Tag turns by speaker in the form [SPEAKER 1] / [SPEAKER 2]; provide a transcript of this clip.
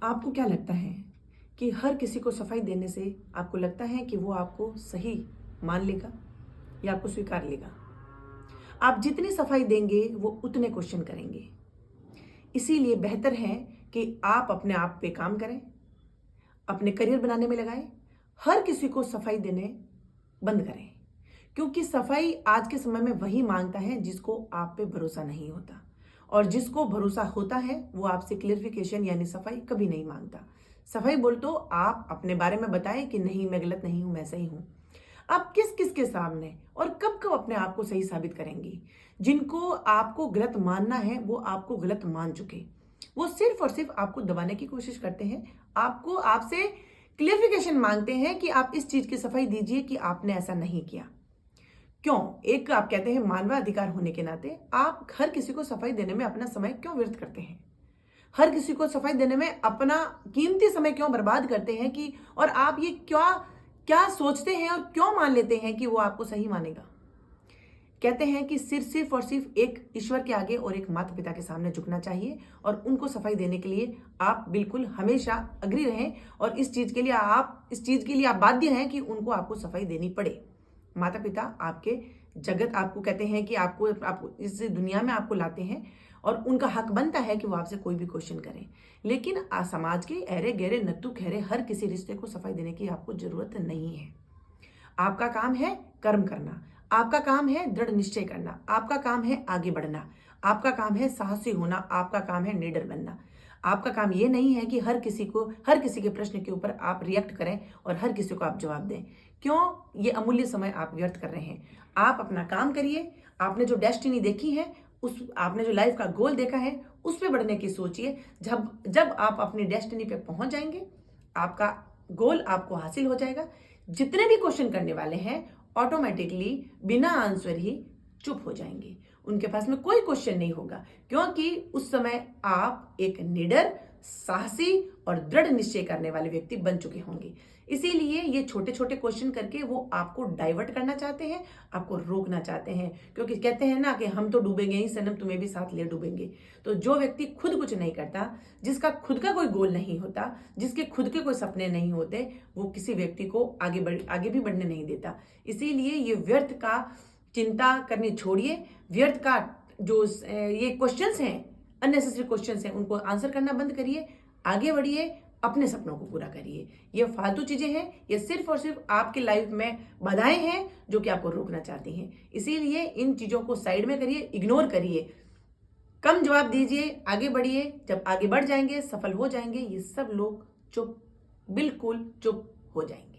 [SPEAKER 1] आपको क्या लगता है कि हर किसी को सफाई देने से आपको लगता है कि वो आपको सही मान लेगा या आपको स्वीकार लेगा? आप जितनी सफाई देंगे वो उतने क्वेश्चन करेंगे। इसीलिए बेहतर है कि आप अपने आप पे काम करें, अपने करियर बनाने में लगाएं, हर किसी को सफाई देने बंद करें। क्योंकि सफाई आज के समय में वही मांगता है जिसको आप पे भरोसा नहीं होता, और जिसको भरोसा होता है वो आपसे क्लियरिफिकेशन यानी सफाई कभी नहीं मांगता। सफाई बोल तो आप अपने बारे में बताएं कि नहीं, मैं गलत नहीं हूं, मैं सही हूं। आप किस किस के सामने और कब कब अपने आप को सही साबित करेंगी? जिनको आपको गलत मानना है वो आपको गलत मान चुके, वो सिर्फ और सिर्फ आपको दबाने की कोशिश करते हैं, आपको आपसे क्लियरिफिकेशन मांगते हैं कि आप इस चीज की सफाई दीजिए कि आपने ऐसा नहीं किया। क्यों? एक आप कहते हैं मानवाधिकार होने के नाते आप हर किसी को सफाई देने में अपना समय क्यों व्यर्थ करते हैं? हर किसी को सफाई देने में अपना कीमती समय क्यों बर्बाद करते हैं कि, और आप ये क्या क्या सोचते हैं और क्यों मान लेते हैं कि वो आपको सही मानेगा? कहते हैं कि सिर्फ और सिर्फ एक ईश्वर के आगे और एक माता पिता के सामने झुकना चाहिए, और उनको सफाई देने के लिए आप बिल्कुल हमेशा अग्री रहें, और इस चीज के लिए आप बाध्य हैं कि उनको आपको सफाई देनी पड़े। माता पिता आपके जगत, आपको कहते हैं कि आपको इस दुनिया में आपको लाते हैं, और उनका हक बनता है कि वो आपसे कोई भी क्वेश्चन करें। लेकिन समाज के ऐरे गहरे नत्थु खैरे हर किसी रिश्ते को सफाई देने की आपको जरूरत नहीं है। आपका काम है कर्म करना, आपका काम है दृढ़ निश्चय करना, आपका काम है आगे बढ़ना, आपका काम है साहसी होना, आपका काम है निडर बनना। आपका काम ये नहीं है कि हर किसी के प्रश्न के ऊपर आप रिएक्ट करें और हर किसी को आप जवाब दें। क्यों? ये अमूल्य समय आप व्यर्थ कर रहे हैं। आप अपना काम करिए। आपने जो डेस्टिनी देखी है, आपने जो लाइफ का गोल देखा है, उस पे बढ़ने की सोचिए। जब जब आप अपनी डेस्टिनी पे पहुंच जाएंगे, आपका गोल आपको हासिल हो जाएगा। जितने भी क्वेश्चन करने वाले हैं ऑटोमेटिकली बिना आंसर ही चुप हो जाएंगे, उनके पास में कोई क्वेश्चन नहीं होगा, क्योंकि उस समय आप एक निडर, साहसी और दृढ़ निश्चय करने वाले व्यक्ति बन चुके होंगे। इसीलिए ये छोटे छोटे क्वेश्चन करके वो आपको डाइवर्ट करना चाहते हैं, आपको रोकना चाहते हैं, क्योंकि कहते हैं ना कि हम तो डूबेंगे ही सनम, तुम्हें भी साथ ले डूबेंगे। तो जो व्यक्ति खुद कुछ नहीं करता, जिसका खुद का कोई गोल नहीं होता, जिसके खुद के कोई सपने नहीं होते, वो किसी व्यक्ति को आगे भी बढ़ने नहीं देता। इसीलिए ये व्यर्थ का चिंता करनी छोड़िए। व्यर्थ का जो ये क्वेश्चंस हैं, अननेसेसरी क्वेश्चंस हैं, उनको आंसर करना बंद करिए, आगे बढ़िए, अपने सपनों को पूरा करिए। ये फालतू चीजें हैं, ये सिर्फ और सिर्फ आपकी लाइफ में बाधाएं हैं जो कि आपको रोकना चाहती हैं। इसीलिए इन चीजों को साइड में करिए, इग्नोर करिए, कम जवाब दीजिए, आगे बढ़िए। जब आगे बढ़ जाएंगे, सफल हो जाएंगे, ये सब लोग चुप, बिल्कुल चुप हो जाएंगे।